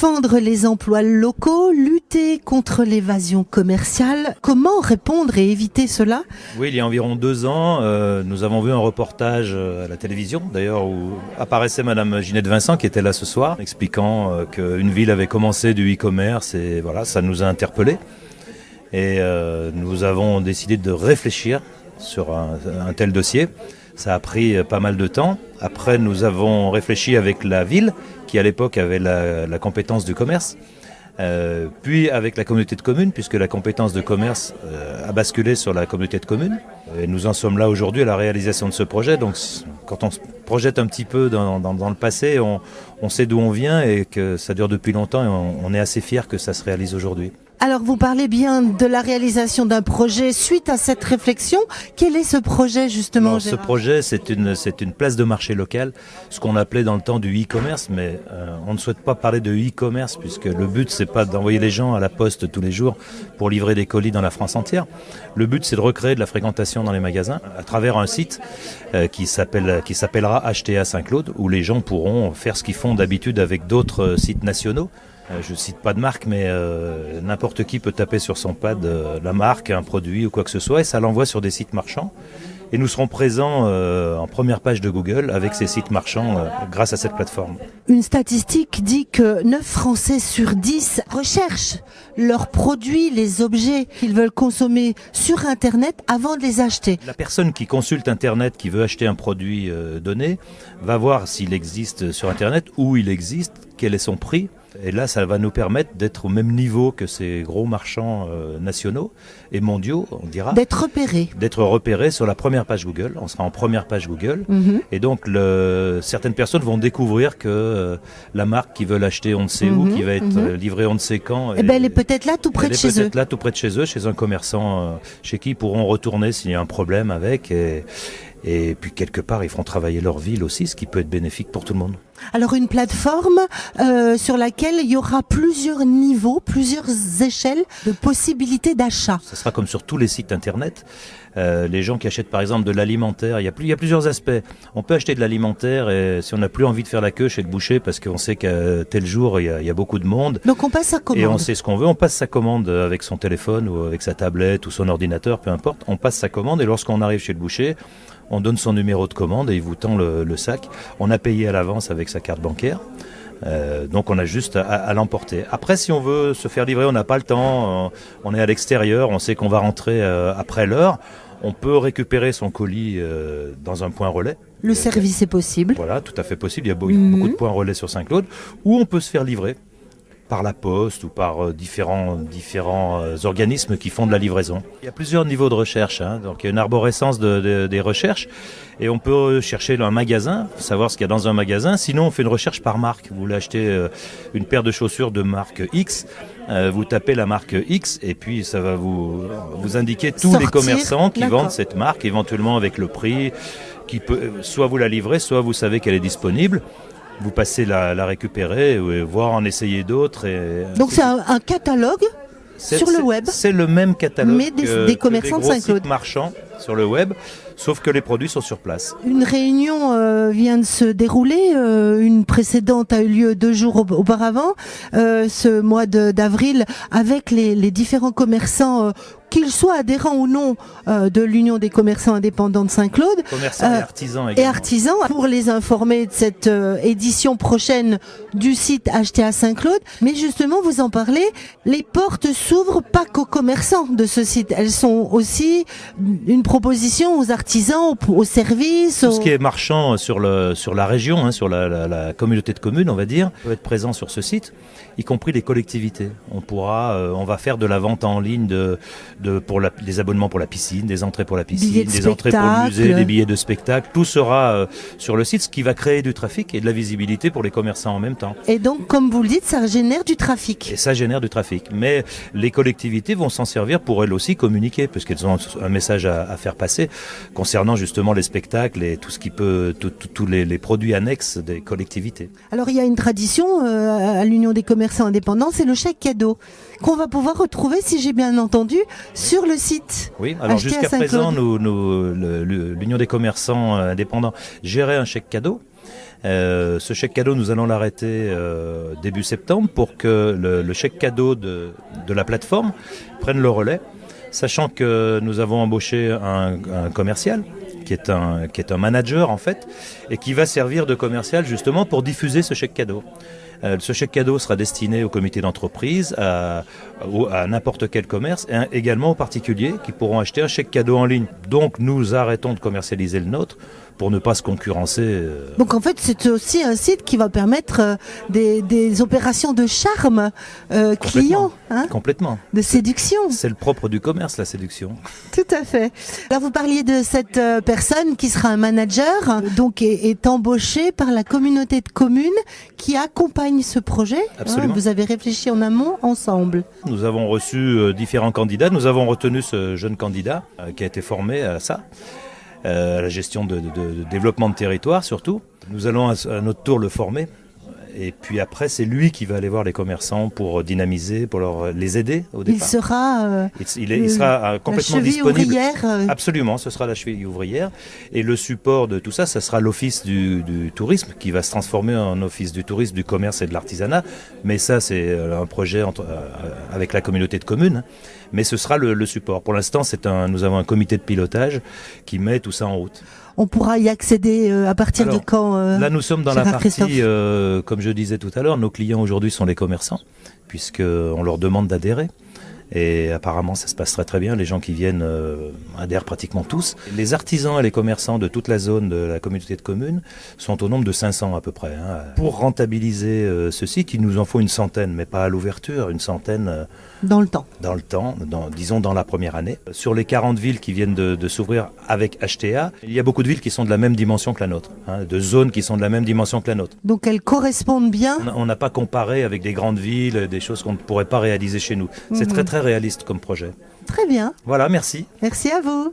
Défendre les emplois locaux, lutter contre l'évasion commerciale. Comment répondre et éviter cela? Oui, il y a environ 2 ans, nous avons vu un reportage à la télévision, d'ailleurs, où apparaissait Madame Ginette Vincent, qui était là ce soir, expliquant qu'une ville avait commencé du e-commerce, et voilà, ça nous a interpellés. Et nous avons décidé de réfléchir sur un tel dossier. Ça a pris pas mal de temps. Après, nous avons réfléchi avec la ville, qui à l'époque avait la compétence du commerce, puis avec la communauté de communes, puisque la compétence de commerce a basculé sur la communauté de communes. Et nous en sommes là aujourd'hui à la réalisation de ce projet. Donc quand on se projette un petit peu dans le passé, on sait d'où on vient et que ça dure depuis longtemps, et on est assez fiers que ça se réalise aujourd'hui. Alors vous parlez bien de la réalisation d'un projet suite à cette réflexion. Quel est ce projet justement, Ce projet, c'est une place de marché locale, ce qu'on appelait dans le temps du e-commerce, mais on ne souhaite pas parler de e-commerce puisque le but c'est pas d'envoyer les gens à la poste tous les jours pour livrer des colis dans la France entière. Le but c'est de recréer de la fréquentation dans les magasins à travers un site qui s'appellera HTA Saint-Claude, où les gens pourront faire ce qu'ils font d'habitude avec d'autres sites nationaux. Je ne cite pas de marque, mais n'importe qui peut taper sur son pad la marque, un produit ou quoi que ce soit, et ça l'envoie sur des sites marchands. Et nous serons présents en première page de Google avec ces sites marchands grâce à cette plateforme. Une statistique dit que 9 Français sur 10 recherchent leurs produits, les objets qu'ils veulent consommer sur Internet avant de les acheter. La personne qui consulte Internet, qui veut acheter un produit donné, va voir s'il existe sur Internet, où il existe, quel est son prix. Et là, ça va nous permettre d'être au même niveau que ces gros marchands nationaux et mondiaux, on dira. D'être repérés. D'être repérés sur la première page Google. On sera en première page Google. Et donc, certaines personnes vont découvrir que la marque qu'ils veulent acheter, on ne sait où, qui va être livrée on ne sait quand. Et elle est peut-être là tout près de chez eux. Elle est peut-être là tout près de chez eux, chez un commerçant chez qui ils pourront retourner s'il y a un problème avec. Et puis quelque part, ils feront travailler leur ville aussi, ce qui peut être bénéfique pour tout le monde. Alors une plateforme sur laquelle il y aura plusieurs niveaux, plusieurs échelles de possibilités d'achat. Ça sera comme sur tous les sites internet. Les gens qui achètent par exemple de l'alimentaire, il y a plusieurs aspects. On peut acheter de l'alimentaire et si on n'a plus envie de faire la queue chez le boucher parce qu'on sait qu'à tel jour il y a beaucoup de monde. Donc on passe sa commande. Et on sait ce qu'on veut, on passe sa commande avec son téléphone ou avec sa tablette ou son ordinateur, peu importe. On passe sa commande et lorsqu'on arrive chez le boucher, on donne son numéro de commande et il vous tend le sac. On a payé à l'avance avec sa carte bancaire. Donc on a juste à l'emporter. Après, si on veut se faire livrer, on n'a pas le temps, on est à l'extérieur, on sait qu'on va rentrer après l'heure. On peut récupérer son colis dans un point relais. Le service est possible. Voilà, tout à fait possible. Il y a beaucoup de points relais sur Saint-Claude. Ou on peut se faire livrer par la poste ou par différents organismes qui font de la livraison. Il y a plusieurs niveaux de recherche, donc il y a une arborescence des recherches et on peut chercher un magasin, savoir ce qu'il y a dans un magasin. Sinon, on fait une recherche par marque. Vous voulez acheter une paire de chaussures de marque X, vous tapez la marque X et puis ça va vous indiquer tous les commerçants qui vendent cette marque, éventuellement avec le prix, qui peut soit vous la livrer, soit vous savez qu'elle est disponible. Vous passez la récupérer, voire en essayer d'autres. Donc c'est un catalogue sur le web. C'est le même catalogue mais des commerçants de Saint-Claude. Sites marchands sur le web, sauf que les produits sont sur place. Une réunion vient de se dérouler, une précédente a eu lieu 2 jours auparavant, ce mois d'avril, avec les différents commerçants qu'ils soient adhérents ou non de l'Union des commerçants indépendants de Saint-Claude. Commerçants et artisans également. Et artisans, pour les informer de cette édition prochaine du site HTA Saint-Claude. Mais justement, vous en parlez, les portes s'ouvrent pas qu'aux commerçants de ce site. Elles sont aussi une proposition aux artisans, aux services. Tout ce qui est marchand sur la région, sur la communauté de communes, on va dire, peut être présent sur ce site, y compris les collectivités. On va faire de la vente en ligne pour les abonnements pour la piscine, des entrées pour la piscine, des entrées pour le musée, des billets de spectacle. Tout sera sur le site, ce qui va créer du trafic et de la visibilité pour les commerçants en même temps. Et donc, comme vous le dites, ça génère du trafic. Et ça génère du trafic. Mais les collectivités vont s'en servir pour elles aussi communiquer, puisqu'elles ont un message à faire passer concernant justement les spectacles et tout ce qui peut, tous les produits annexes des collectivités. Alors, il y a une tradition à l'Union des commerçants indépendants, c'est le chèque cadeau, qu'on va pouvoir retrouver, si j'ai bien entendu, sur le site. Oui, alors jusqu'à présent, l'Union des commerçants indépendants gérait un chèque cadeau. Ce chèque cadeau, nous allons l'arrêter début septembre pour que le chèque cadeau de la plateforme prenne le relais, sachant que nous avons embauché un commercial qui est un manager en fait, et qui va servir de commercial justement pour diffuser ce chèque cadeau. Ce chèque cadeau sera destiné au comité d'entreprise, à n'importe quel commerce, et également aux particuliers qui pourront acheter un chèque cadeau en ligne. Donc nous arrêtons de commercialiser le nôtre pour ne pas se concurrencer. Donc en fait, c'est aussi un site qui va permettre des opérations de charme client, hein, complètement. De séduction. C'est le propre du commerce, la séduction. Tout à fait. Alors vous parliez de cette personne qui sera un manager, donc est embauchée par la communauté de communes qui accompagne ce projet. Absolument. Hein, vous avez réfléchi en amont ensemble. Nous avons reçu différents candidats. Nous avons retenu ce jeune candidat qui a été formé à ça. À la gestion de développement de territoire surtout. Nous allons à notre tour le former. Et puis après, c'est lui qui va aller voir les commerçants pour dynamiser, pour les aider au départ. Il sera, il sera complètement la cheville disponible. Ouvrière, Absolument, ce sera la cheville ouvrière. Et le support de tout ça, ce sera l'office du tourisme qui va se transformer en office du tourisme, du commerce et de l'artisanat. Mais ça, c'est un projet avec la communauté de communes. Mais ce sera le support. Pour l'instant, nous avons un comité de pilotage qui met tout ça en route. On pourra y accéder à partir de quand là, nous sommes dans la partie, Christophe. comme je disais tout à l'heure, nos clients aujourd'hui sont les commerçants, puisqu'on leur demande d'adhérer. Et apparemment, ça se passe très très bien. Les gens qui viennent adhèrent pratiquement tous. Les artisans et les commerçants de toute la zone de la communauté de communes sont au nombre de 500 à peu près. Hein. Pour rentabiliser ce site, il nous en faut une centaine, mais pas à l'ouverture, une centaine... dans le temps. Dans le temps, disons dans la première année. Sur les 40 villes qui viennent de s'ouvrir avec HTA, il y a beaucoup de villes qui sont de la même dimension que la nôtre, hein, de zones qui sont de la même dimension que la nôtre. Donc elles correspondent bien. On n'a pas comparé avec des grandes villes, des choses qu'on ne pourrait pas réaliser chez nous. C'est très très réaliste comme projet. Très bien. Voilà, merci. Merci à vous.